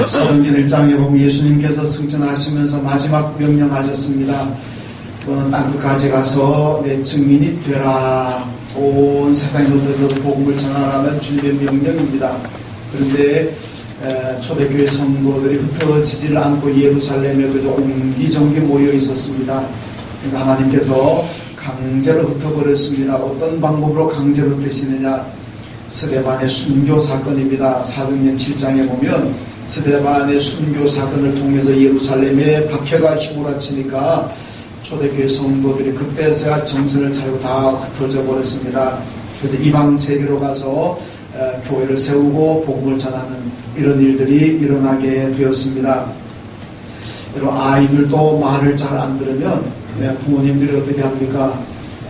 사도행전 1장에 보면 예수님께서 승천하시면서 마지막 명령하셨습니다. 너는 땅끝까지 가서 내 증인이 되라. 온 세상에 흩어져서 복음을 전하라는 주님의 명령입니다. 그런데 초대교회 성도들이 흩어지지를 않고 예루살렘에 그저 옹기종기 모여 있었습니다. 그러니까 하나님께서 강제로 흩어버렸습니다. 어떤 방법으로 강제로 흩으시느냐? 스데반의 순교 사건입니다. 사도행전 7장에 보면 스데반의 순교 사건을 통해서 예루살렘에 박해가 휘몰아치니까 초대교회 성도들이 그때서야 정신을 차리고 다 흩어져 버렸습니다. 그래서 이방 세계로 가서 교회를 세우고 복음을 전하는 이런 일들이 일어나게 되었습니다. 여러분, 아이들도 말을 잘 안 들으면 부모님들이 어떻게 합니까?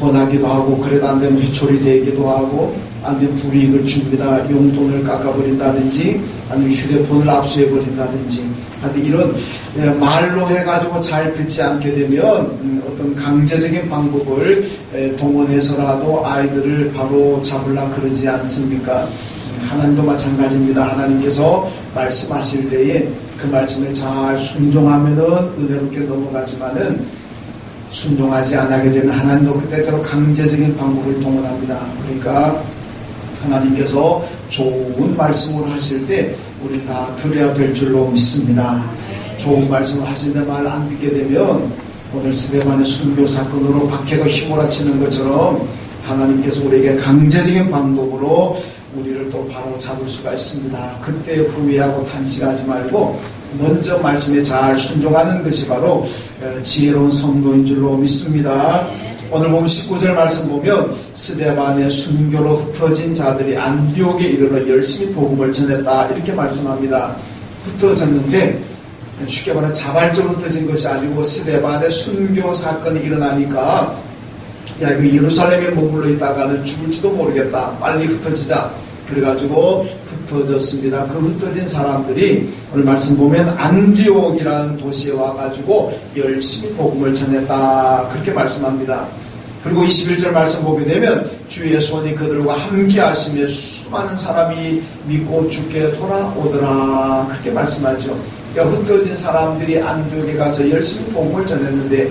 권하기도 하고, 그래도 안 되면 회초리 대기도 하고, 안 되면 불이익을 줍니다. 용돈을 깎아버린다든지, 아니면 휴대폰을 압수해버린다든지. 이런 말로 해가지고 잘 듣지 않게 되면 어떤 강제적인 방법을 동원해서라도 아이들을 바로 잡으려 그러지 않습니까? 하나님도 마찬가지입니다. 하나님께서 말씀하실 때에 그 말씀을 잘 순종하면은 은혜롭게 넘어가지만은 순종하지 않게 되면 하나님도 그때대로 강제적인 방법을 동원합니다. 그러니까 하나님께서 좋은 말씀을 하실 때 우리 다 들어야 될 줄로 믿습니다. 좋은 말씀을 하시는데 말 안 듣게 되면 오늘 스데반의 순교 사건으로 박해가 휘몰아치는 것처럼 하나님께서 우리에게 강제적인 방법으로 우리를 또 바로 잡을 수가 있습니다. 그때 후회하고 탄식하지 말고 먼저 말씀에 잘 순종하는 것이 바로 지혜로운 성도인 줄로 믿습니다. 오늘 보면 19절 말씀 보면 스데반의 순교로 흩어진 자들이 안디옥에 이르러 열심히 복음을 전했다 이렇게 말씀합니다. 흩어졌는데 쉽게 말해 자발적으로 흩어진 것이 아니고 스데반의 순교 사건이 일어나니까 야 이거 예루살렘에 머물러 있다가는 죽을지도 모르겠다, 빨리 흩어지자. 그래가지고 흩어졌습니다. 그 흩어진 사람들이 오늘 말씀 보면 안디옥이라는 도시에 와가지고 열심히 복음을 전했다 그렇게 말씀합니다. 그리고 21절 말씀 보게 되면 주의 손이 그들과 함께 하시며 수많은 사람이 믿고 주께 돌아오더라 그렇게 말씀하죠. 그러니까 흩어진 사람들이 안디옥에 가서 열심히 복음을 전했는데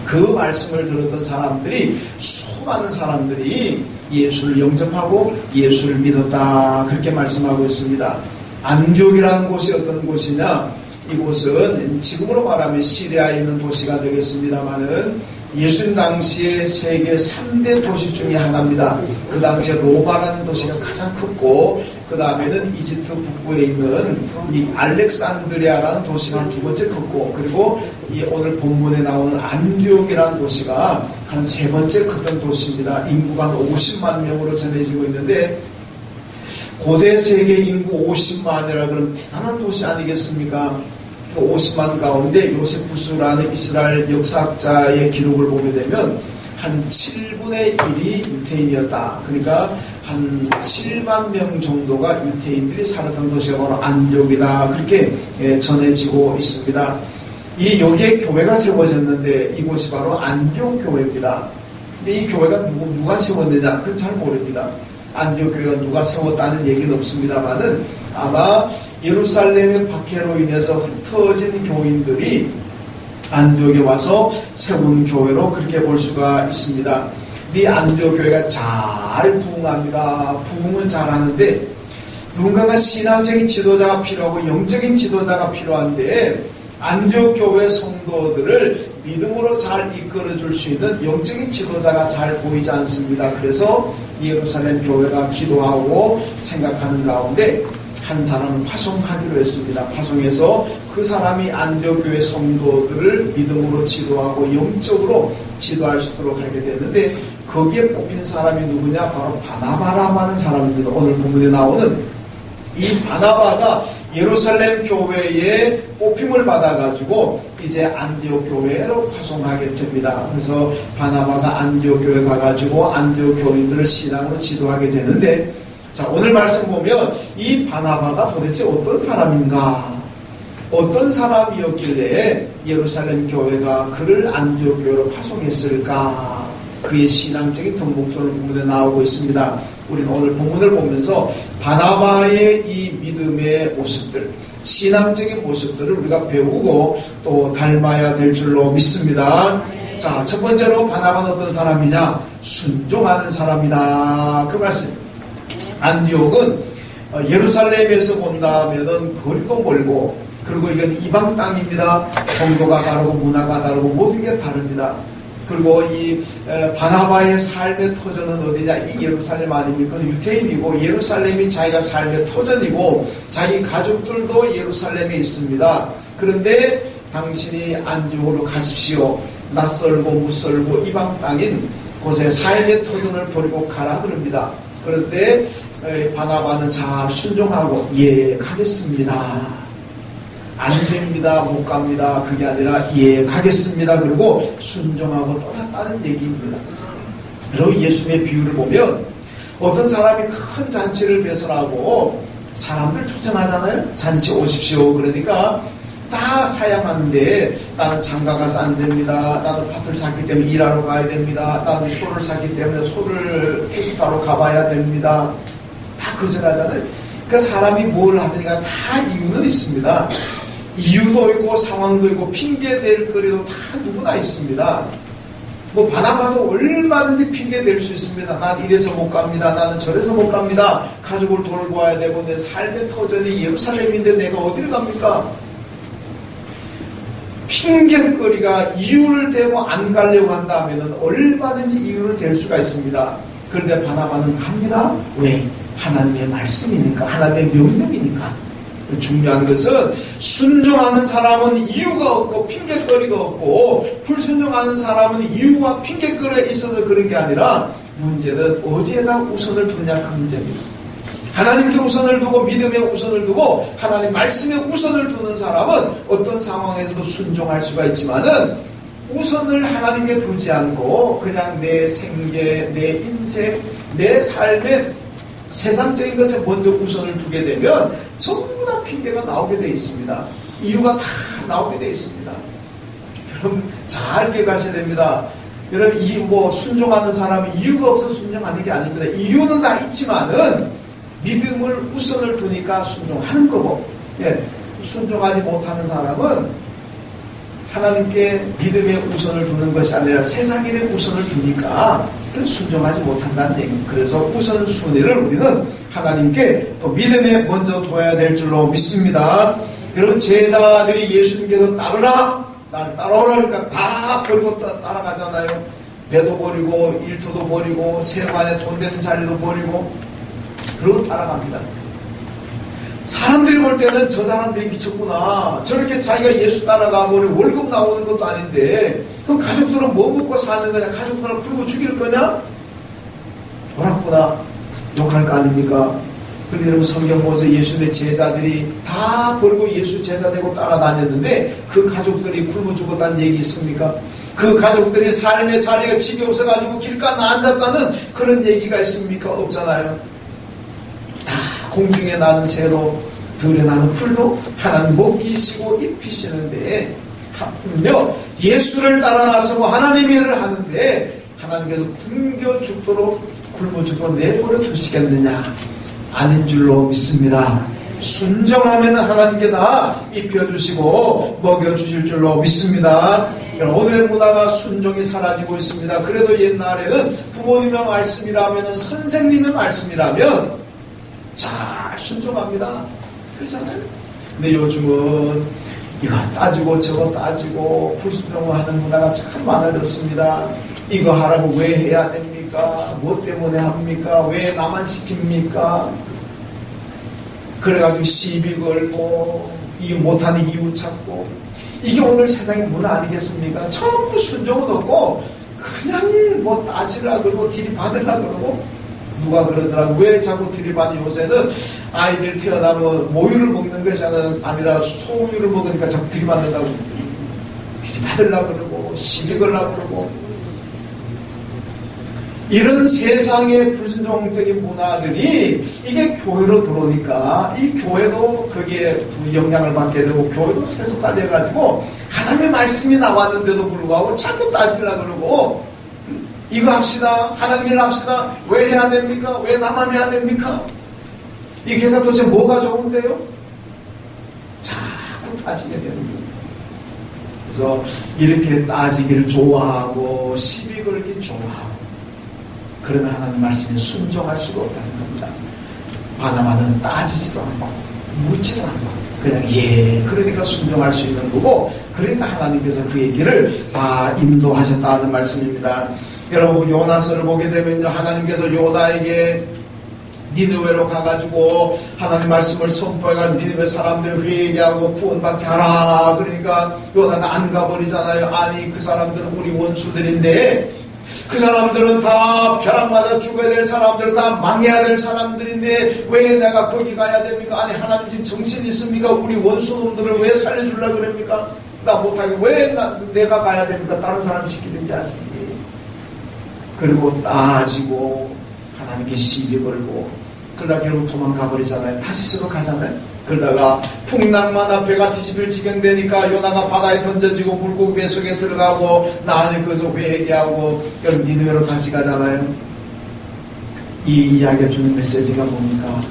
그 말씀을 들었던 사람들이, 수많은 사람들이 예수를 영접하고 예수를 믿었다 그렇게 말씀하고 있습니다. 안디옥이라는 곳이 어떤 곳이냐? 이곳은 지금으로 말하면 시리아에 있는 도시가 되겠습니다마는 예수님 당시에 세계 3대 도시 중에 하나입니다. 그 당시에 로마라는 도시가 가장 컸고 그 다음에는 이집트 북부에 있는 이 알렉산드리아라는 도시가 두 번째 컸고, 그리고 이 오늘 본문에 나오는 안디옥이라는 도시가 한 세 번째 컸던 도시입니다. 인구가 한 50만 명으로 전해지고 있는데 고대 세계 인구 50만이라 그러면 대단한 도시 아니겠습니까? 50만 가운데 요세푸스라는 이스라엘 역사학자의 기록을 보게 되면 한 7분의 1이 유태인이었다. 그러니까 한 7만 명 정도가 유태인들이 살았던 도시가 바로 안디옥이다 그렇게 전해지고 있습니다. 여기에 교회가 세워졌는데 이곳이 바로 안디옥 교회입니다. 근데 이 교회가 누가 세웠느냐 그건 잘 모릅니다. 안디옥 교회가 누가 세웠다는 얘기는 없습니다만은 아마 예루살렘의 박해로 인해서 흩어진 교인들이 안디옥에 와서 세운 교회로 그렇게 볼 수가 있습니다. 이 안디옥 교회가 잘 부흥합니다. 부흥은 잘하는데 누군가가 신앙적인 지도자가 필요하고 영적인 지도자가 필요한데 안디옥 교회 성도들을 믿음으로 잘 이끌어줄 수 있는 영적인 지도자가 잘 보이지 않습니다. 그래서 예루살렘 교회가 기도하고 생각하는 가운데 한 사람을 파송하기로 했습니다. 파송해서 그 사람이 안디옥 교회 성도들을 믿음으로 지도하고 영적으로 지도할 수 있도록 하게 됐는데 거기에 뽑힌 사람이 누구냐? 바로 바나바라고 하는 사람입니다. 오늘 본문에 나오는 이 바나바가 예루살렘 교회에 뽑힘을 받아가지고 이제 안디옥 교회로 파송하게 됩니다. 그래서 바나바가 안디옥 교회 가가지고 안디옥 교인들을 신앙으로 지도하게 되는데, 자 오늘 말씀 보면 이 바나바가 도대체 어떤 사람인가? 어떤 사람이었길래 예루살렘 교회가 그를 안디옥 교회로 파송했을까? 그의 신앙적인 덕목도를 본문에 나오고 있습니다. 우리는 오늘 본문을 보면서 바나바의 이 믿음의 모습들, 신앙적인 모습들을 우리가 배우고 또 닮아야 될 줄로 믿습니다. 자, 첫 번째로 바나바는 어떤 사람이냐? 순종하는 사람이다. 그 말씀. 안디옥은 예루살렘에서 본다면은 거리도 멀고, 그리고 이건 이방 땅입니다. 종교가 다르고 문화가 다르고 모든 게 다릅니다. 그리고 이 바나바의 삶의 터전은 어디냐? 이 예루살렘 아닙니까? 유태인이고 예루살렘이 자기가 삶의 터전이고 자기 가족들도 예루살렘에 있습니다. 그런데 당신이 안디옥으로 가십시오. 낯설고 무설고 이방 땅인 곳에 삶의 터전을 버리고 가라 그럽니다. 그런데 바나바는 잘 순종하고 예 가겠습니다. 안 됩니다. 못 갑니다. 그게 아니라 예 가겠습니다. 그리고 순종하고 떠났다는 얘기입니다. 그리고 예수님의 비유를 보면 어떤 사람이 큰 잔치를 배설하고 사람들 초청하잖아요. 잔치 오십시오. 그러니까 다 사양하는데 나는 장가 가서 안 됩니다. 나는 팥을 샀기 때문에 일하러 가야 됩니다. 나는 소를 샀기 때문에 소를 페스타로 가봐야 됩니다. 다 거절하잖아요. 그러니까 사람이 뭘 하느니까 다 이유는 있습니다. 이유도 있고 상황도 있고 핑계댈 거리도 다 누구나 있습니다. 뭐 바나바도 얼마든지 핑계댈 수 있습니다. 난 이래서 못 갑니다. 나는 저래서 못 갑니다. 가족을 돌봐야 되고 내 삶의 터전이 예루살렘인데 내가 어디를 갑니까? 핑계거리가 이유를 대고 안 가려고 한다면 얼마든지 이유를 댈 수가 있습니다. 그런데 바나바는 갑니다. 왜? 하나님의 말씀이니까, 하나님의 명령이니까. 중요한 것은 순종하는 사람은 이유가 없고 핑계거리가 없고 불순종하는 사람은 이유와 핑계거리가 있어서 그런 게 아니라 문제는 어디에다 우선을 두냐 그 문제입니다. 하나님께 우선을 두고 믿음에 우선을 두고 하나님 말씀에 우선을 두는 사람은 어떤 상황에서도 순종할 수가 있지만은 우선을 하나님께 두지 않고 그냥 내 생계, 내 인생, 내 삶에 세상적인 것에 먼저 우선을 두게 되면 전부 다 핑계가 나오게 되어 있습니다. 이유가 다 나오게 되어 있습니다. 여러분 잘 기억하셔야 됩니다. 여러분 순종하는 사람이 이유가 없어서 순종하는 게 아닙니다. 이유는 다 있지만은 믿음을 우선을 두니까 순종하는 거고, 예, 순종하지 못하는 사람은 하나님께 믿음의 우선을 두는 것이 아니라 세상인의 우선을 두니까 순종하지 못한다는 얘기입니다. 그래서 우선순위를 우리는 하나님께 또 믿음에 먼저 둬야 될 줄로 믿습니다. 여러분 제자들이 예수님께서 따르라, 나를 따라오라 그러니까 다 버리고 따라가잖아요. 배도 버리고 일터도 버리고 세관에 돈 되는 자리도 버리고 그러고 따라갑니다. 사람들이 볼 때는 저 사람들이 미쳤구나. 저렇게 자기가 예수 따라가면 월급 나오는 것도 아닌데 그럼 가족들은 뭐 먹고 사는 거냐? 가족들은 굶고 죽일 거냐? 돌았구나. 욕할 거 아닙니까? 그런데 여러분 성경 보세요. 예수님의 제자들이 다 버리고 예수 제자 되고 따라다녔는데 그 가족들이 굶어 죽었다는 얘기 있습니까? 그 가족들이 삶의 자리가 집이 없어가지고 길가에 앉았다는 그런 얘기가 있습니까? 없잖아요. 공중에 나는 새로 들에 나는 풀도 하나님 먹이시고 입히시는데 하며 예수를 따라 나서고 하나님의 일을 하는데 하나님께서 굶겨 죽도록 굶어 죽도록 내버려 두시겠느냐? 아닌 줄로 믿습니다. 순종하면 하나님께 다 입혀주시고 먹여주실 줄로 믿습니다. 오늘의 문화가 순종이 사라지고 있습니다. 그래도 옛날에는 부모님의 말씀이라면 선생님의 말씀이라면 잘 순종합니다. 그렇잖아요. 근데 요즘은 이거 따지고 저거 따지고 불순종하는 문화가 참 많아졌습니다. 이거 하라고 왜 해야 됩니까? 뭐 때문에 합니까? 왜 나만 시킵니까? 그래가지고 시비 걸고 이거 못하는 이유 찾고 이게 오늘 세상의 문화 아니겠습니까? 전부 순종은 없고 그냥 뭐 따지려고 그러고 들이받으려고 그러고 누가 그러더라고. 왜 자꾸 들이받니? 요새는 아이들 태어나면 모유를 먹는 것이 아니라 소유를 먹으니까 자꾸 들이받는다고. 들이받으려고 그러고 시비 걸려고 그러고 이런 세상의 불순종적인 문화들이 이게 교회로 들어오니까 이 교회도 거기에 영향을 받게 되고 교회도 세속화돼가지고 하나님의 말씀이 나왔는데도 불구하고 자꾸 따지려고 그러고 이거 합시다. 하나님 일 합시다. 왜 해야 됩니까? 왜 나만 해야 됩니까? 이 교회가 도대체 뭐가 좋은데요? 자꾸 따지게 되는 거예요. 그래서 이렇게 따지기를 좋아하고 시비 걸기 좋아하고 그러면 하나님 말씀에 순종할 수가 없다는 겁니다. 바나바는 따지지도 않고 묻지도 않고 그냥 그러니까 순종할 수 있는 거고, 그러니까 하나님께서 그 얘기를 다 인도하셨다는 말씀입니다. 여러분, 요나서를 보게 되면요, 하나님께서 요나에게 니느웨로 가가지고 하나님 말씀을 선포해가지고 니느웨 사람들 회개하고 구원받게 하라. 그러니까 요나가 안 가버리잖아요. 아니, 그 사람들은 우리 원수들인데, 그 사람들은 다 벼락 맞아 죽어야 될 사람들은 다 망해야 될 사람들인데 왜 내가 거기 가야 됩니까? 아니, 하나님 지금 정신 있습니까? 우리 원수놈들을 왜 살려주려고 그럽니까? 나 못하게 왜 내가 가야 됩니까? 다른 사람 시키든지 하시지. 그리고 따지고 하나님께 시비 걸고 그러다 결국 도망가 버리잖아요. 타시스로 가잖아요. 그러다가 풍랑만 배가 뒤집힐 지경 되니까 요나가 바다에 던져지고 물고기 배 속에 들어가고 나중에 거기서 회개하고 여러분 니느웨로 다시 가잖아요. 이 이야기가 주는 메시지가 뭡니까?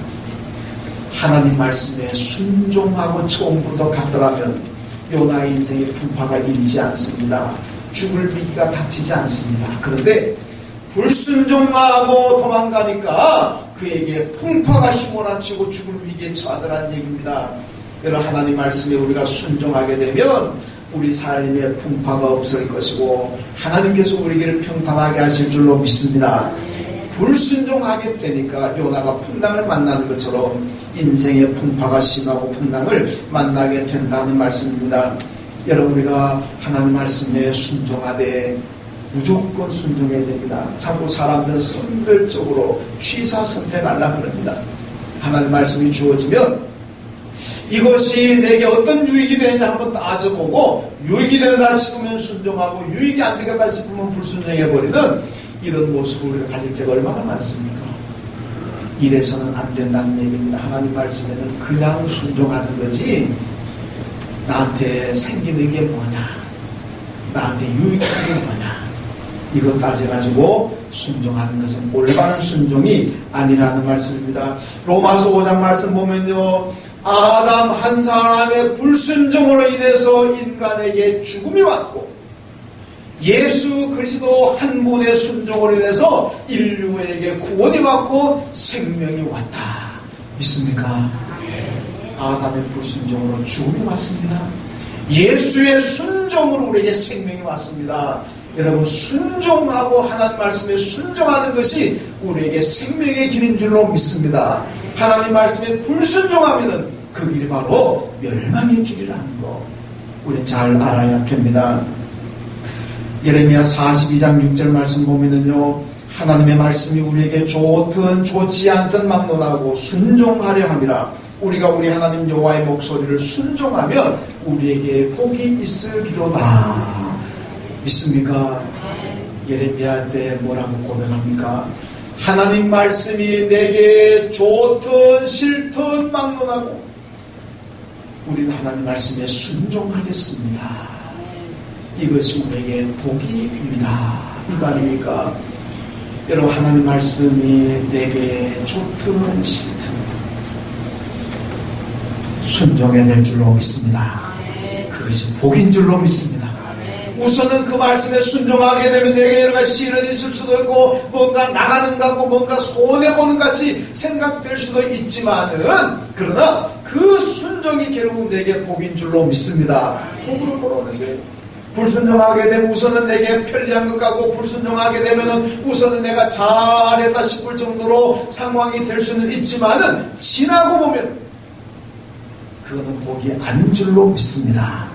하나님 말씀에 순종하고 처음부터 갔더라면 요나의 인생의 풍파가 있지 않습니다. 죽을 위기가 닥치지 않습니다. 그런데 불순종하고 도망가니까 그에게 풍파가 휘몰아치고 죽을 위기에 처하더라는 얘기입니다. 여러분, 하나님 말씀에 우리가 순종하게 되면 우리 삶에 풍파가 없을 것이고 하나님께서 우리에게 평탄하게 하실 줄로 믿습니다. 불순종하게 되니까 요나가 풍랑을 만나는 것처럼 인생의 풍파가 심하고 풍랑을 만나게 된다는 말씀입니다. 여러분, 우리가 하나님 말씀에 순종하되 무조건 순종해야 됩니다. 자꾸 사람들은 선별적으로 취사 선택하려고 그럽니다. 하나님 말씀이 주어지면 이것이 내게 어떤 유익이 되는지 한번 따져보고 유익이 된다 싶으면 순종하고 유익이 안 되겠다 싶으면 불순종해버리는 이런 모습을 우리가 가질 때가 얼마나 많습니까? 이래서는 안 된다는 얘기입니다. 하나님 말씀에는 그냥 순종하는 거지 나한테 생기는 게 뭐냐, 나한테 유익한 게 뭐냐, 이거 따져가지고 순종하는 것은 올바른 순종이 아니라는 말씀입니다. 로마서 5장 말씀 보면요, 아담 한 사람의 불순종으로 인해서 인간에게 죽음이 왔고 예수 그리스도 한 분의 순종으로 인해서 인류에게 구원이 왔고 생명이 왔다. 믿습니까? 아담의 불순종으로 죽음이 왔습니다. 예수의 순종으로 우리에게 생명이 왔습니다. 여러분, 순종하고 하나님 말씀에 순종하는 것이 우리에게 생명의 길인 줄로 믿습니다. 하나님 말씀에 불순종하면 그 길이 바로 멸망의 길이라는 거 우리는 잘 알아야 됩니다. 예레미야 42장 6절 말씀 보면은요, 하나님의 말씀이 우리에게 좋든 좋지 않든 막론하고 순종하려 함이라. 우리가 우리 하나님 여호와의 목소리를 순종하면 우리에게 복이 있으리로다. 믿습니까? 예레미야 때 뭐라고 고백합니까? 하나님 말씀이 내게 좋든 싫든 막론하고 우리는 하나님 말씀에 순종하겠습니다. 이것이 우리에게 복이입니다. 이거 아닙니까? 여러분, 하나님 말씀이 내게 좋든 싫든 순종해야 될 줄로 믿습니다. 그것이 복인 줄로 믿습니다. 우선은 그 말씀에 순종하게 되면 내게 여러 가지 시련이 있을 수도 있고 뭔가 나가는 것 같고 뭔가 손해보는 같이 생각될 수도 있지만은 그러나 그 순종이 결국 내게 복인 줄로 믿습니다. 복으로 돌아오는 거예요. 불순종하게 되면 우선은 내게 편리한 것 같고 불순종하게 되면은 우선은 내가 잘했다 싶을 정도로 상황이 될 수는 있지만은 지나고 보면 그거는 복이 아닌 줄로 믿습니다.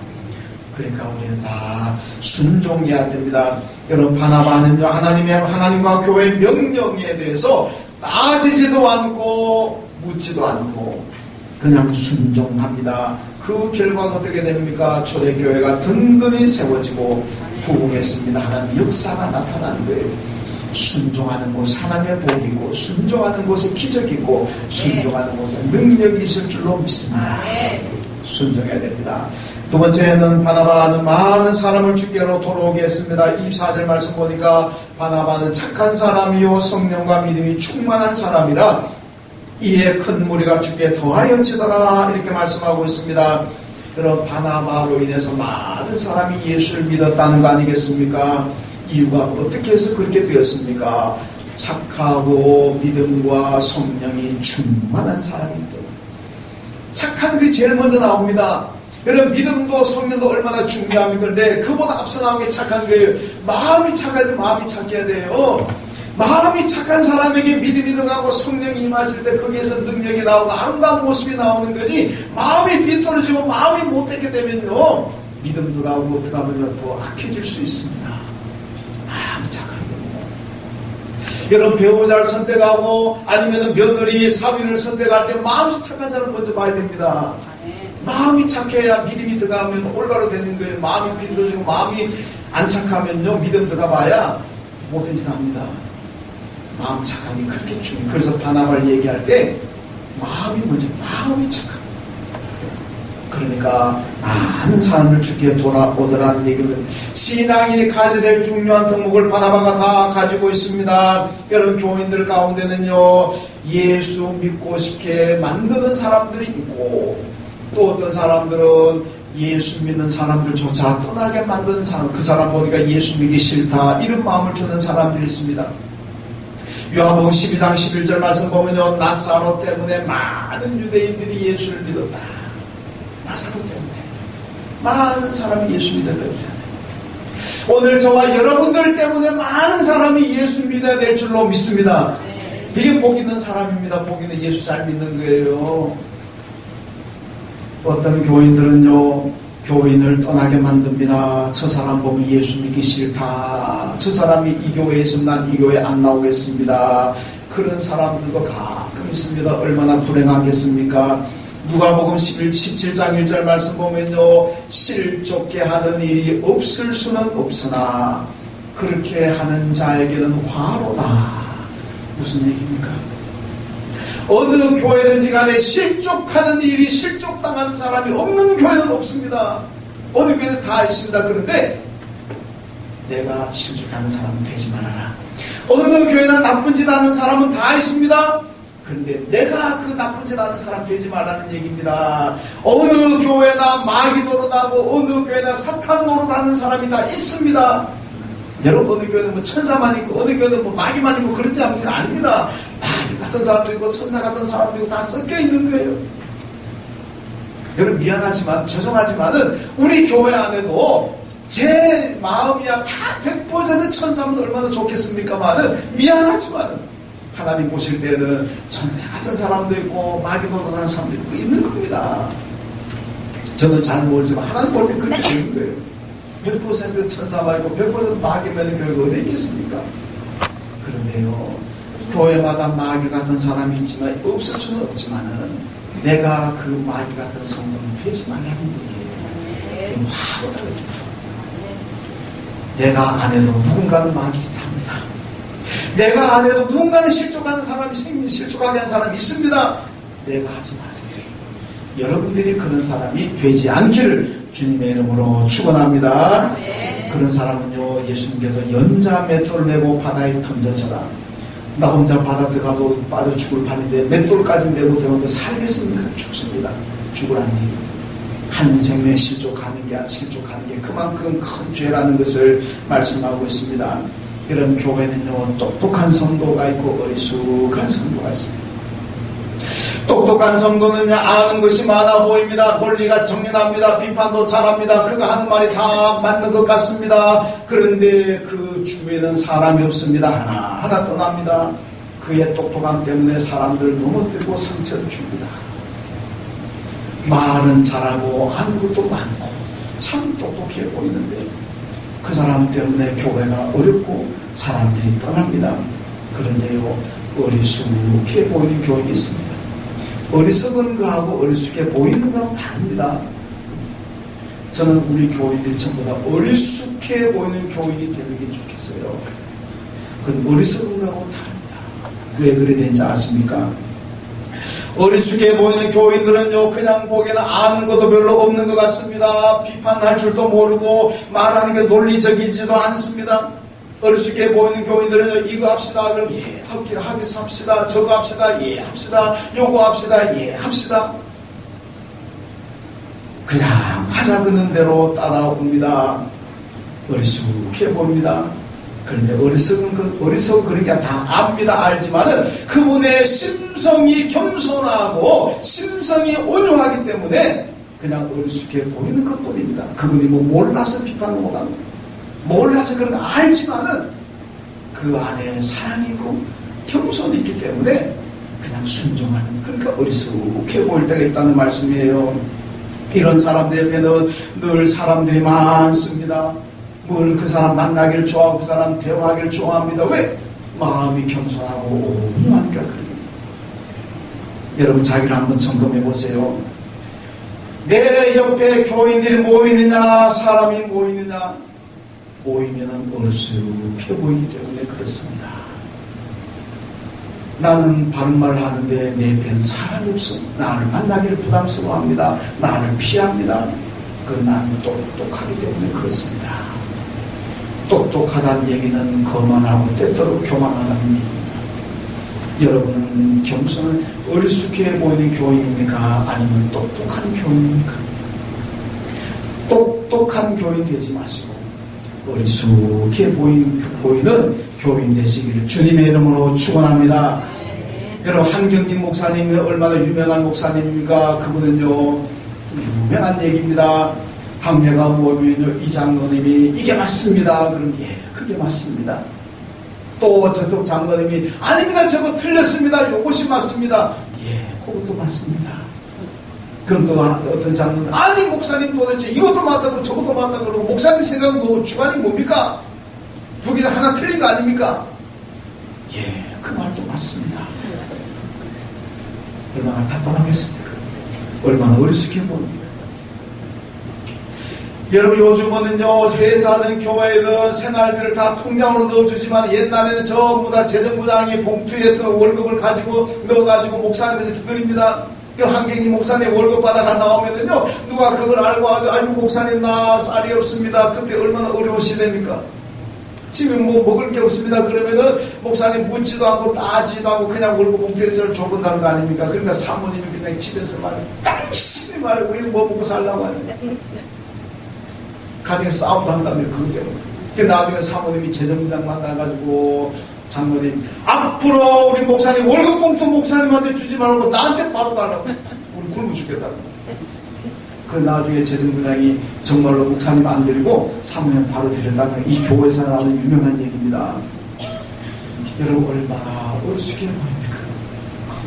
그러니까 우리는 다 순종해야 됩니다. 여러분, 바나바는요, 하나님과 교회의 명령에 대해서 따지지도 않고 묻지도 않고 그냥 순종합니다. 그 결과가 어떻게 됩니까? 초대교회가 든든히 세워지고 부흥했습니다. 하나님 역사가 나타나는 거예요. 순종하는 곳이 하나님의 복이고 순종하는 곳이 기적이고 순종하는 곳에 능력이 있을 줄로 믿습니다. 순종해야 됩니다. 두 번째는 바나바는 많은 사람을 주께로 돌아오게 했습니다. 24절 말씀 보니까 바나바는 착한 사람이요 성령과 믿음이 충만한 사람이라 이에 큰 무리가 주께 더하여 치더라 이렇게 말씀하고 있습니다. 그런 바나바로 인해서 많은 사람이 예수를 믿었다는 거 아니겠습니까? 이유가 어떻게 해서 그렇게 되었습니까? 착하고 믿음과 성령이 충만한 사람이 있다. 착한 게 제일 먼저 나옵니다. 여러분, 믿음도 성령도 얼마나 중요합니까? 근데 그보다 앞서 나온 게 착한 거예요. 마음이 착해야 돼. 마음이 착해야 돼요. 마음이 착한 사람에게 믿음이 들어가고 성령이 임했을 때 거기에서 능력이 나오고 아름다운 모습이 나오는 거지, 마음이 삐뚤어지고 마음이 못되게 되면요, 믿음 들어가고 들어가면요 더 악해질 수 있습니다. 마음이 착한 겁니다. 여러분, 배우자를 선택하고 아니면 며느리, 사위를 선택할 때 마음이 착한 사람 먼저 봐야 됩니다. 마음이 착해야 믿음이 들어가면 올바로 되는 거예요. 마음이 삐뚤어지고 마음이 안 착하면요, 믿음 들어가봐야 못된 짓 합니다. 마음 착함이 그렇게 중요해요. 그래서 바나바를 얘기할 때 마음이 먼저, 마음이 착함. 그러니까 많은 사람을 주께 돌아오더라는 얘기는, 신앙이 가져야 될 중요한 덕목을 바나바가 다 가지고 있습니다. 여러분, 교인들 가운데는요, 예수 믿고 싶게 만드는 사람들이 있고, 또 어떤 사람들은 예수 믿는 사람들조차 떠나게 만드는 사람, 그 사람 보니까 예수 믿기 싫다, 이런 마음을 주는 사람들이 있습니다. 요한복음 12장 11절 말씀 보면요, 나사로 때문에 많은 유대인들이 예수를 믿었다. 나사로 때문에 많은 사람이 예수 믿었다. 오늘 저와 여러분들 때문에 많은 사람이 예수 믿어야 될 줄로 믿습니다. 이게 복 있는 사람입니다. 복 있는, 예수 잘 믿는 거예요. 어떤 교인들은요, 교인을 떠나게 만듭니다. 저 사람 보면 예수 믿기 싫다. 저 사람이 이 교회에 있으면 난 이 교회 안 나오겠습니다. 그런 사람들도 가끔 있습니다. 얼마나 불행하겠습니까? 누가복음 17장 1절 말씀 보면요, 실족게 하는 일이 없을 수는 없으나 그렇게 하는 자에게는 화로다. 무슨 얘기입니까? 어느 교회든지 간에 실족하는 일이, 실족당하는 사람이 없는 교회는 없습니다. 어느 교회는 다 있습니다. 그런데 내가 실족하는 사람은 되지 말아라. 어느 교회나 나쁜 짓 하는 사람은 다 있습니다. 그런데 내가 그 나쁜 짓 하는 사람 되지 말라는 얘기입니다. 어느 교회나 마귀 노릇하고 어느 교회나 사탄 노릇하는 사람이 다 있습니다. 여러분, 어느 교회는 뭐 천사만 있고 어느 교회는 뭐 마귀만 있고 그런지 압니까? 아닙니다. 마귀 같은 사람도 있고 천사 같은 사람도 있고 다 섞여 있는 거예요. 여러분, 미안하지만, 죄송하지만은 우리 교회 안에도 제 마음이야 다 100% 천사면 얼마나 좋겠습니까만은, 미안하지만은 하나님 보실 때는 천사 같은 사람도 있고 마귀 노릇하는 사람도 있고 있는 겁니다. 저는 잘 모르지만 하나님 볼 때 그렇게 되는 거예요. 100% 천사가 있고 100% 마귀면 교회가 어디 있겠습니까? 그런데요, 교회마다 마귀 같은 사람이 있지만, 없을 수는 없지만은 내가 그 마귀 같은 성도는 되지 말라는 얘기예요. 화가 나지 마. 내가 안 해도 누군가는 마귀 짓합니다. 내가 안 해도 누군가는 실족하는 사람이, 실족하게 한 사람이 있습니다. 내가 하지 마세요. 여러분들이 그런 사람이 되지 않기를 주님의 이름으로 축원합니다. 그런 사람은요, 예수님께서 연자 맷돌 메고 바다에 던져져라. 나 혼자 바다 들어가도 빠져 죽을 판인데 맷돌까지 메고 들어가면 살겠습니까? 죽습니다. 죽으라는 얘기. 한 생명 실족하는 게, 실족하는 게 그만큼 큰 죄라는 것을 말씀하고 있습니다. 이런 교회는요, 똑똑한 성도가 있고 어리숙한 성도가 있습니다. 똑똑한 성도는 아는 것이 많아 보입니다. 논리가 정연합니다. 비판도 잘합니다. 그가 하는 말이 다 맞는 것 같습니다. 그런데 그 주위에는 사람이 없습니다. 하나하나 떠납니다. 그의 똑똑함 때문에 사람들 넘어뜨리고 상처를 줍니다. 말은 잘하고 아는 것도 많고 참 똑똑해 보이는데 그 사람 때문에 교회가 어렵고 사람들이 떠납니다. 그런데요, 어리숙해 보이는 교인이 있습니다. 어리석은 거하고 어리숙해 보이는 거하고 다릅니다. 저는 우리 교인들이 전부 다 어리숙해 보이는 교인이 되는 게 좋겠어요. 그건 어리석은 거하고 다릅니다. 왜 그래 되는지 아십니까? 어리숙해 보이는 교인들은요, 그냥 보기에는 아는 것도 별로 없는 것 같습니다. 비판할 줄도 모르고 말하는 게 논리적이지도 않습니다. 어리숙해 보이는 교인들은요, 이거 합시다. 그럼 예, 하기서 합시다. 저거 합시다. 예, 합시다. 요거 합시다. 예, 합시다. 그냥 하자그는 대로 따라옵니다. 어리숙해 보입니다. 그런데 어리석은 그러니까 다 압니다. 알지만은 그분의 심성이 겸손하고 심성이 온유하기 때문에 그냥 어리숙해 보이는 것 뿐입니다. 그분이 뭐 몰라서 비판을 못하는, 몰라서 그런 거 알지만은 그 안에 사랑이 있고 겸손이 있기 때문에 그냥 순종하는, 그러니까 어리숙해 보일 때가 있다는 말씀이에요. 이런 사람들 옆에는 늘 사람들이 많습니다. 뭘 그 사람 만나기를 좋아하고 그 사람 대화하기를 좋아합니다. 왜? 마음이 겸손하고 온유하니까 그래요. 여러분 자기를 한번 점검해 보세요. 내 옆에 교인들이 모이느냐 사람이 모이느냐, 모이면 어리숙해 보이기 때문에 그렇습니다. 나는 바른 말을 하는데 내 옆에는 사람이 없어. 나를 만나기를 부담스러워합니다. 나를 피합니다. 그건 나는 똑똑하기 때문에 그렇습니다. 똑똑하다는 얘기는 거만하고 때때로 교만하다는 얘기입니다. 여러분은 겸손을 어리숙해 보이는 교인입니까? 아니면 똑똑한 교인입니까? 똑똑한 교인 되지 마시고 어리숙해 보이는 교인 되시기를 주님의 이름으로 축원합니다. 여러분 한경진 목사님이 얼마나 유명한 목사님입니까? 그분은요 유명한 얘기입니다. 당회가 모이면요 이 장로님이 이게 맞습니다. 그럼 예 그게 맞습니다. 또 저쪽 장로님이 아닙니다. 저거 틀렸습니다. 이것이 맞습니다. 예 그것도 맞습니다. 그럼 또 어떤 장로님 아니 목사님 도대체 이것도 맞다고 저것도 맞다고 그러고 목사님 생각은 뭐 주관이 뭡니까? 두 개 다 하나 틀린 거 아닙니까? 예 그 말도 맞습니다. 얼마나 답답하겠습니까? 얼마나 어리숙해 보입니까? 여러분 요즘은요 회사는 교회든 생활비를 다 통장으로 넣어주지만 옛날에는 전부 다 재정부장이 봉투에 또 월급을 가지고 넣어가지고 목사님한테 드립니다. 그 한경님 목사님 월급 받아가 나오면은요 누가 그걸 알고 아이고 목사님 나 쌀이 없습니다. 그때 얼마나 어려운 시대입니까? 지금 뭐 먹을 게 없습니다. 그러면은 목사님 묻지도 않고 따지도 않고 그냥 월급 봉투에 저를 줘본다는 거 아닙니까? 그러니까 사모님이 그냥 집에서 말해 당신이 말해 우리는 뭐 먹고 살라고 하냐. 가정에 싸움도 한다며 그것 때문에. 그 나중에 사모님이 재정부장 만나가지고 장모님 앞으로 우리 목사님 월급 봉투 목사님한테 주지 말고 나한테 바로 달라고. 우리 굶어 죽겠다고. 그 나중에 재정부장이 정말로 목사님 안 드리고 사모님 바로 드린다는 이 교회에서 나오는 유명한 얘기입니다. 여러분 얼마나 어리숙해 보입니까?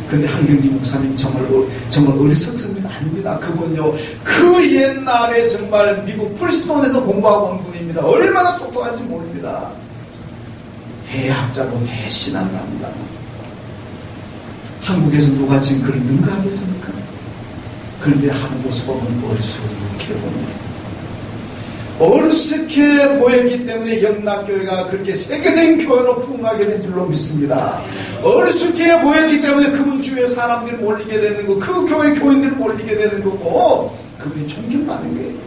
근데 한경진 목사님 정말 어리석습니다. 아닙니다. 그분요 그 옛날에 정말 미국 프리스톤에서 공부하고 온 분입니다. 얼마나 똑똑한지 모릅니다. 대학자고 대신앙가입니다. 한국에서 누가 지금 그런 능가하겠습니까? 그런데 하는 모습 보면 어리숙해 보입니다. 어리숙해 보였기 때문에 영락교회가 그렇게 세계적인 교회로 부흥하게 된 줄로 믿습니다. 어리숙해 보였기 때문에 그분 주위에 사람들이 몰리게 되는 거, 그 교회 교인들이 몰리게 되는 거고 그분이 존경받는 거예요.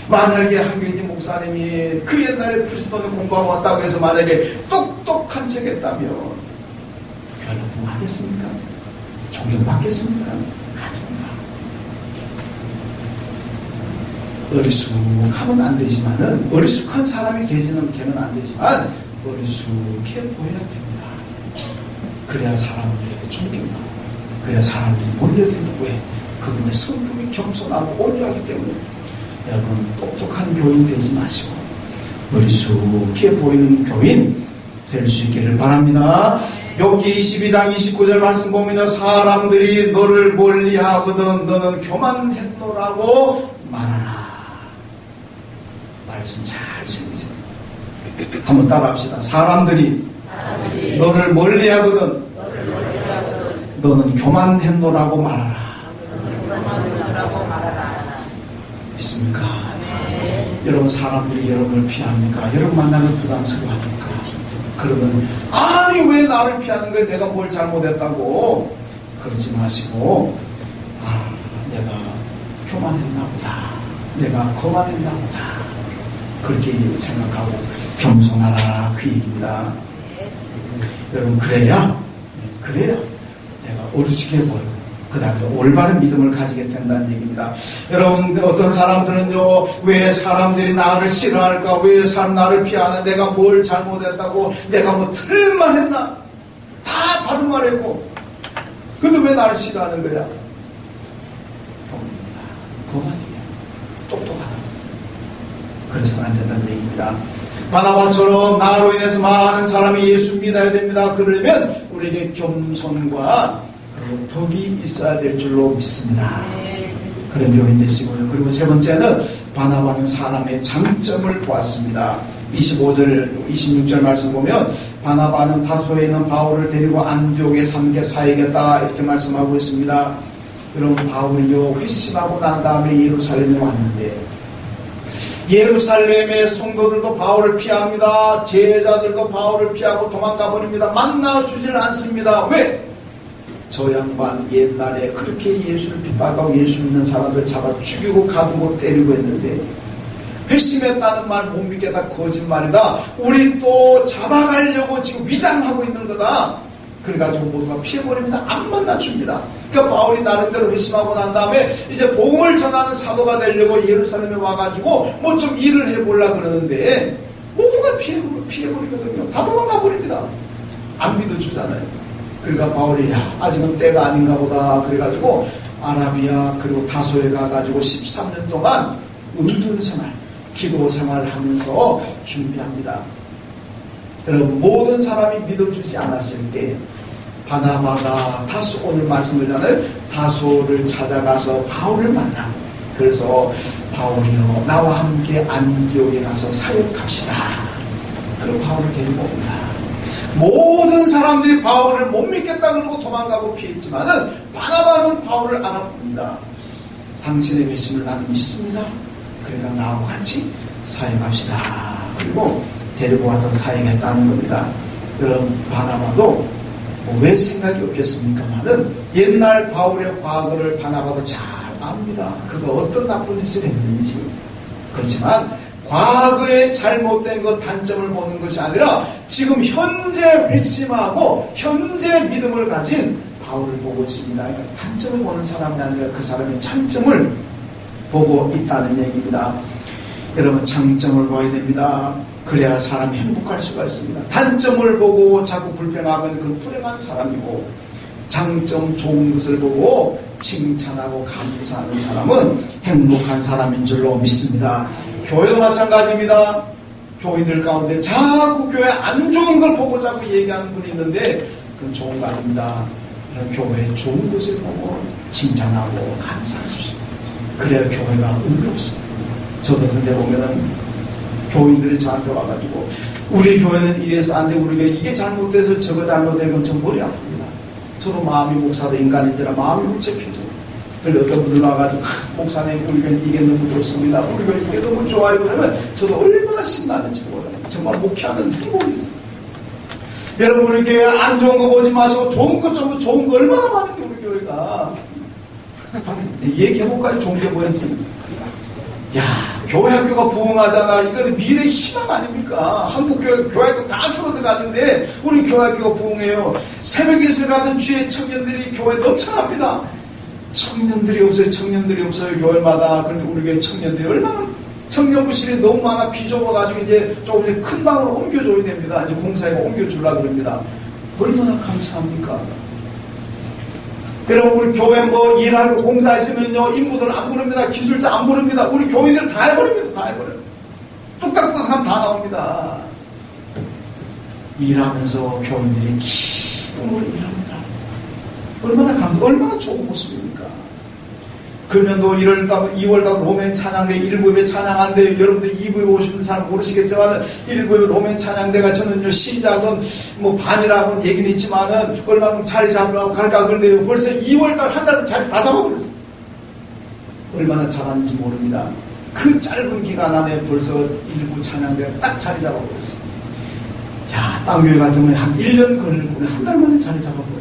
만약에 한경진 목사님이 그 옛날에 프리스톤에 공부하고 왔다고 해서 만약에 똑똑한 척 했다면 교회로 부흥하겠습니까? 존경받겠습니까? 어리숙하면 안 되지만은 어리숙한 사람이 되면 안 되지만 어리숙해 보여야 됩니다. 그래야 사람들에게 존경받고 그래야 사람들이 몰려든다. 왜? 그분의 성품이 겸손하고 온유하기 때문에. 여러분 똑똑한 교인 되지 마시고 어리숙해 보이는 교인 될 수 있기를 바랍니다. 욥기 22장 29절 말씀 보면 사람들이 너를 멀리하거든 너는 교만했노라고 말하라. 말씀 잘 생기세요. 한번 따라합시다. 사람들이 너를 멀리하거든 너는 교만했노라고 말하라. 믿습니까? 여러분 사람들이 여러분을 피합니까? 여러분 만나면 부담스러워합니까? 그러면 아니 왜 나를 피하는 거야? 내가 뭘 잘못했다고 그러지 마시고 내가 교만했나 보다. 내가 거만했나 보다. 그렇게 생각하고 겸손하라 그 얘기입니다. 여러분 그래야 내가 어리숙해 보이고 그 다음에 올바른 믿음을 가지게 된다는 얘기입니다. 여러분, 어떤 사람들은요, 왜 사람들이 나를 싫어할까? 왜 사람 나를 피하나? 내가 뭘 잘못했다고? 내가 뭐 틀린 말 했나? 다 바른 말 했고. 근데 왜 나를 싫어하는 거야? 그만이에요. 똑똑하다. 그래서는 안 된다는 얘기입니다. 바나바처럼 나로 인해서 많은 사람이 예수 믿어야 됩니다. 그러려면 우리에게 겸손과 그리고 덕이 있어야 될 줄로 믿습니다. 그런 교인 되시고요. 그리고 세 번째는 바나바는 사람의 장점을 보았습니다. 25절, 26절 말씀 보면 바나바는 다소에 있는 바울을 데리고 안디옥에 사야겠다 이렇게 말씀하고 있습니다. 여러분, 바울이요 회심하고 난 다음에 예루살렘에 왔는데 예루살렘의 성도들도 바울을 피합니다. 제자들도 바울을 피하고 도망가 버립니다. 만나주질 않습니다. 왜? 저 양반 옛날에 그렇게 예수를 핍박하고 예수 믿는 사람들 잡아 죽이고 가두고 때리고 했는데 회심했다는 말 못 믿겠다, 거짓말이다. 우리 또 잡아가려고 지금 위장하고 있는 거다. 그래가지고 모두가 피해버립니다. 안 만나줍니다. 그러니까 바울이 나름대로 회심하고 난 다음에 이제 복음을 전하는 사도가 되려고 예루살렘에 와가지고 뭐 좀 일을 해보려고 그러는데 모두가 피해버리거든요. 다 도망가 버립니다. 안 믿어주잖아요. 그러니까 바울이 아직은 때가 아닌가 보다 그래가지고 아라비아 그리고 다소에 가가지고 13년 동안 은둔생활, 기도생활을 하면서 준비합니다. 여러분, 모든 사람이 믿어주지 않았을 때 바나바가 다소, 오늘 말씀드렸잖아요. 다소를 찾아가서 바울을 만나고, 그래서 바울이요 나와 함께 안디옥에 가서 사역합시다. 그리고 바울을 데리고 옵니다. 모든 사람들이 바울을 못 믿겠다 그러고 도망가고 피했지만은 바나바는 바울을 알아봅니다. 당신의 회심을 나는 믿습니다. 그러니까 나하고 같이 사역합시다. 그리고 데리고 와서 사역했다는 겁니다. 그럼 바나바도 왜 생각이 없겠습니까만은 옛날 바울의 과거를 바나바도 잘 압니다. 그가 어떤 나쁜 짓을 했는지. 그렇지만 과거에 잘못된 것 단점을 보는 것이 아니라 지금 현재 회심하고 현재 믿음을 가진 바울을 보고 있습니다. 그러니까 단점을 보는 사람이 아니라 그 사람의 장점을 보고 있다는 얘기입니다. 여러분, 장점을 봐야 됩니다. 그래야 사람이 행복할 수가 있습니다. 단점을 보고 자꾸 불평하면 그건 불행한 사람이고, 장점 좋은 것을 보고 칭찬하고 감사하는 사람은 행복한 사람인 줄로 믿습니다. 교회도 마찬가지입니다. 교인들 가운데 자꾸 교회 안 좋은 걸 보고 자꾸 얘기하는 분이 있는데 그건 좋은 거 아닙니다. 교회에 좋은 것을 보고 칭찬하고 감사하십시오. 그래야 교회가 의롭습니다. 저도 근데 보면은 교인들이 저한테 와가지고 우리 교회는 이래서 안 돼, 우리 교회 이게 잘못돼서 저거 잘못된 건 전 머리 아픕니다. 저도 마음이, 목사도 인간인지라 마음이 울적해져요. 그런데 어떤 분들 와가지고 목사님 우리 교회 이게 너무 좋습니다, 우리 교회 이게 너무 좋아요 그러면 저도 얼마나 신나는지 몰라요. 정말 목회하는 행복이 있어요. 여러분, 우리 교회 안 좋은 거 보지 마시고 좋은 거 좋은 거 얼마나 많은데 우리 교회가. 얘기해볼까요? 좋은 게 뭔지. 야, 교회 학교가 부흥하잖아. 이거는 미래의 희망 아닙니까? 한국 교회 학교 다 줄어들어가는데 우리 교회 학교가 부흥해요. 새벽에 가던 주의 청년들이 교회 넘쳐납니다. 청년들이 없어요 교회마다. 그런데 우리 교회 청년들이 얼마나, 청년부실이 너무 많아. 비좁아가지고 이제 조금 이제 큰 방으로 옮겨줘야 됩니다. 이제 공사회가 옮겨주려고 그럽니다. 얼마나 감사합니까? 여러분, 우리 교회 뭐 일하고 공사했으면요 인부들 안 부릅니다. 기술자 안 부릅니다. 우리 교인들 다 해버립니다. 다 해버려요. 뚝딱뚝딱 하면 다 나옵니다. 일하면서 교인들이 기쁨으로 일합니다. 얼마나 좋은 모습입니까? 금년도 1월달, 2월달 로맨 찬양대 1부에 찬양한대. 여러분들 2부에 오시는 사람 모르시겠지만 1부에 로맨 찬양대가 저는요 시작은 뭐 반이라고는 얘기는 있지만은 얼마큼 자리 잡으라고 갈까 그런데요 벌써 2월달 한 달은 자리 다 잡아버렸어요. 얼마나 잘하는지 모릅니다. 그 짧은 기간 안에 벌써 1부 찬양대가 딱 자리 잡아버렸어요. 야, 땅교회 같으면 한 1년 걸리고 한 달 만에 자리 잡아버렸어요.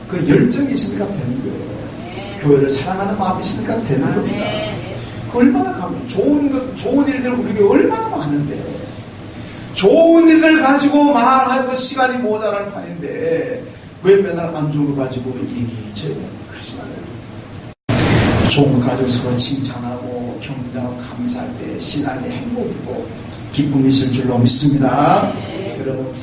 그 열정이 있으니까 되는 거예요. 교회를 사랑하는 마음이 있으니까 되는 겁니다. 얼마나 좋은 일들 우리 교회 얼마나 많은데, 좋은 일들 가지고 말하고 시간이 모자랄 판인데 왜 맨날 안 좋은 거 가지고 얘기해줘요? 그러지 말아요. 좋은 거 가지고 서로 칭찬하고 격려하고 감사할 때 신앙의 행복이고 기쁨이 있을 줄로 믿습니다. 여러분,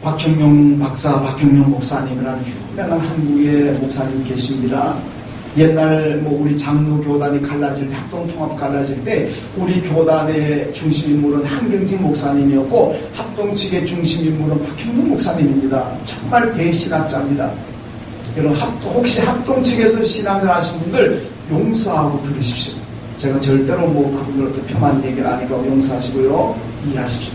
박형용 박사, 박형용 목사님이라는 유명한 한국의 목사님 계십니다. 옛날 우리 장로 교단이 갈라질 때, 합동통합 갈라질 때 우리 교단의 중심 인물은 한경진 목사님이었고 합동 측의 중심 인물은 박형용 목사님입니다. 정말 대신학자입니다. 여러분, 혹시 합동 측에서 신앙을 하신 분들 용서하고 들으십시오. 제가 절대로 그분들한테 폄한 얘기를 아니까 용서하시고요. 이해하십시오.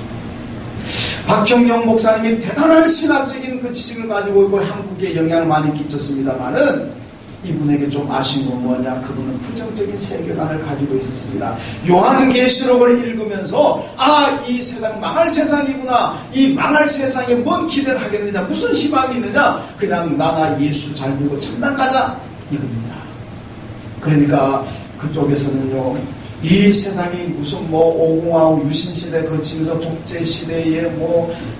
박형용 목사님이 대단한 신학적인 그 지식을 가지고 있고 한국에 영향을 많이 끼쳤습니다만은 이분에게 좀 아쉬운 건 뭐냐? 그분은 부정적인 세계관을 가지고 있었습니다. 요한계시록을 읽으면서 이 세상 망할 세상이구나. 이 망할 세상에 뭔 기대를 하겠느냐? 무슨 희망이 있느냐? 그냥 나나 예수 잘 믿고 천당 가자 이겁니다. 그러니까 그쪽에서는요, 이 세상이 무슨 오공화국 유신시대 거치면서 독재시대에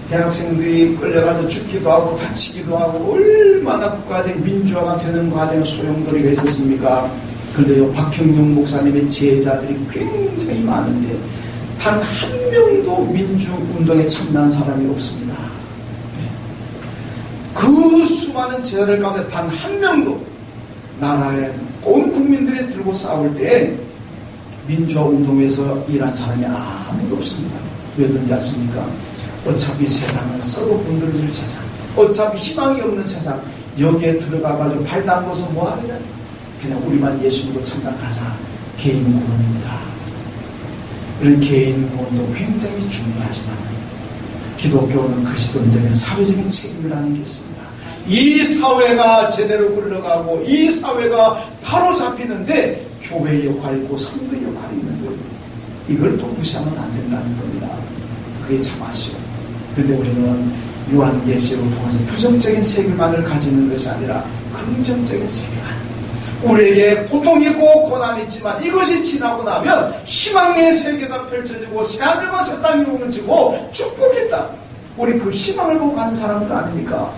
대학생들이 끌려가서 죽기도 하고 다치기도 하고 얼마나 국가적 민주화가 되는 과정에 소용돌이가 있었습니까? 그런데요, 박형용 목사님의 제자들이 굉장히 많은데 단 한 명도 민주운동에 참여한 사람이 없습니다. 그 수많은 제자들 가운데 단 한 명도 나라의 온 국민들이 들고 싸울 때 민주화 운동에서 일한 사람이 아무도 없습니다. 왜 그런지 아십니까? 어차피 세상은 썩어 분들어질 세상, 어차피 희망이 없는 세상, 여기에 들어가가지고 발 담궈서 뭐 하느냐? 그냥 우리만 예수 믿고 천당 가자. 개인 구원입니다. 우리 개인 구원도 굉장히 중요하지만 기독교는 그리스도인들에게 사회적인 책임이라는 게 있습니다. 이 사회가 제대로 굴러가고 이 사회가 바로 잡히는데 교회의 역할이 있고 성도의 역할이 있는 거예요. 이걸 또 무시하면 안 된다는 겁니다. 그게 참 아쉬워. 근데 우리는 요한계시록을 통해서 부정적인 세계관을 가지는 것이 아니라 긍정적인 세계관. 우리에게 고통이 있고 고난이 있지만 이것이 지나고 나면 희망의 세계가 펼쳐지고 새하늘과 새 땅이 무너지고 축복이 있다. 우리 그 희망을 보고 가는 사람들 아닙니까?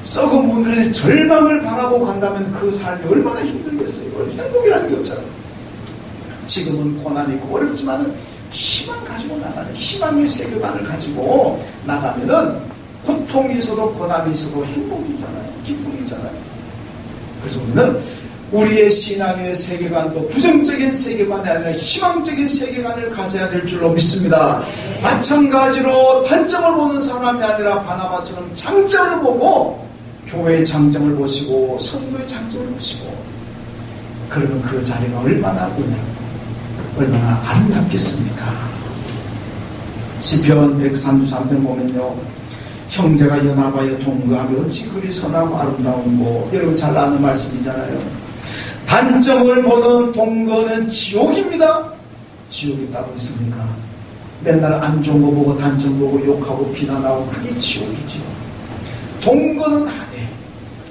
썩은 분들의 절망을 바라보고 간다면 그 삶이 얼마나 힘들겠어요. 행복이라는 게 없잖아요. 지금은 고난이 있고 어렵지만 희망 가지고 나가는 희망의 세계관을 가지고 나가면은 고통이 있어도 고난이 있어도 행복이 있잖아요. 기쁨이 있잖아요. 그래서 우리는 우리의 신앙의 세계관도 부정적인 세계관이 아니라 희망적인 세계관을 가져야 될 줄로 믿습니다. 마찬가지로 단점을 보는 사람이 아니라 바나바처럼 장점을 보고 교회의 장점을 보시고 성도의 장점을 보시고 그러면 그 자리가 얼마나 은혜롭고 얼마나 아름답겠습니까? 시편 133편 보면요, 형제가 연합하여 동거하며 어찌 그리 선하고 아름다운고, 여러분 잘 아는 말씀이잖아요. 단점을 보는 동거는 지옥입니다. 지옥이 따로 있습니까? 맨날 안 좋은 거 보고 단점 보고 욕하고 비난하고 그게 지옥이지요. 동거는 하되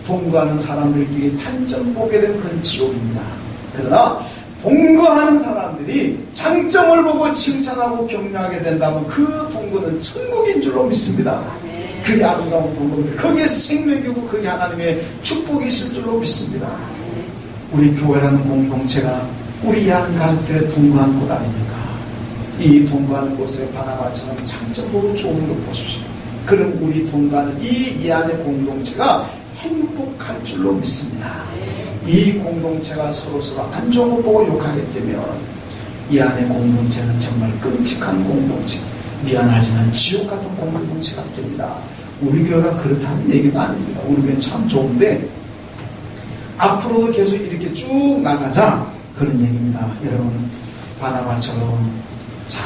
동거하는 사람들끼리 단점 보게 되면 그건 지옥입니다. 그러나 동거하는 사람들이 장점을 보고 칭찬하고 격려하게 된다면 그 동거는 천국인 줄로 믿습니다. 그게 아름다운 동거입니다. 그게 생명이고 그게 하나님의 축복이 있을 줄로 믿습니다. 우리 교회라는 공동체가 우리 한 가족들의 동거하는 곳 아닙니까? 이 동거하는 곳에 바나바처럼 장점 보고 좋은 것 보십시오. 그럼 우리 동거하는 이 안의 공동체가 행복할 줄로 믿습니다. 이 공동체가 서로서로 안 좋은 것 보고 욕하게 되면 이 안의 공동체는 정말 끔찍한 공동체, 미안하지만 지옥 같은 공동체가 됩니다. 우리 교회가 그렇다는 얘기는 아닙니다. 우리 교회는 참 좋은데 앞으로도 계속 이렇게 쭉 나가자 그런 얘기입니다. 여러분, 바나바처럼 잘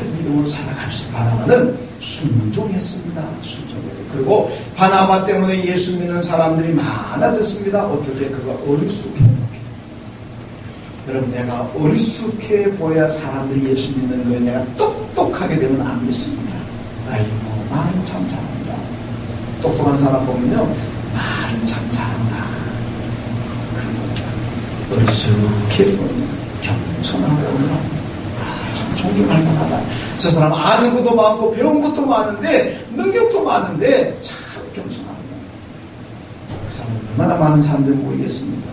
믿음으로 살아갑시다. 바나바는 순종했습니다. 순종했어요. 그리고 바나바 때문에 예수 믿는 사람들이 많아졌습니다. 어떻게? 그가 어리숙해. 여러분, 내가 어리숙해 보여야 사람들이 예수 믿는 거에 내가 똑똑하게 되면 안 믿습니다. 아이고, 말은 참 잘한다. 똑똑한 사람 보면요, 말은 참 잘한다. 어리숙해 보이면 겸손하고 참 존경할 만하다. 저 사람 아는 것도 많고 배운 것도 많은데 능력도 많은데 참 겸손합니다. 얼마나 많은 사람들이 모이겠습니까?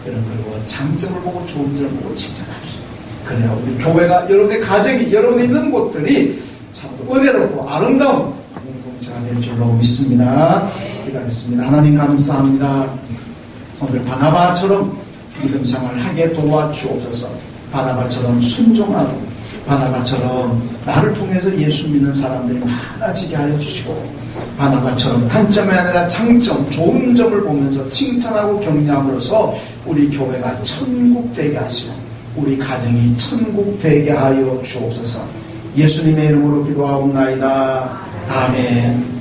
그런 걸 장점을 보고 좋은 점을 보고 칭찬합시다. 그래야 우리 교회가, 여러분의 가정이, 여러분이 있는 곳들이 참 은혜롭고 아름다운 공동체가 될 줄로 믿습니다. 기도하겠습니다. 하나님 감사합니다. 오늘 바나바처럼 믿음 생활을 하게 도와주옵소서. 바나바처럼 순종하고 바나바처럼 나를 통해서 예수 믿는 사람들이 많아지게 하여 주시고, 바나바처럼 단점이 아니라 장점, 좋은 점을 보면서 칭찬하고 격려함으로써 우리 교회가 천국 되게 하시고 우리 가정이 천국 되게 하여 주옵소서. 예수님의 이름으로 기도하옵나이다. 아멘.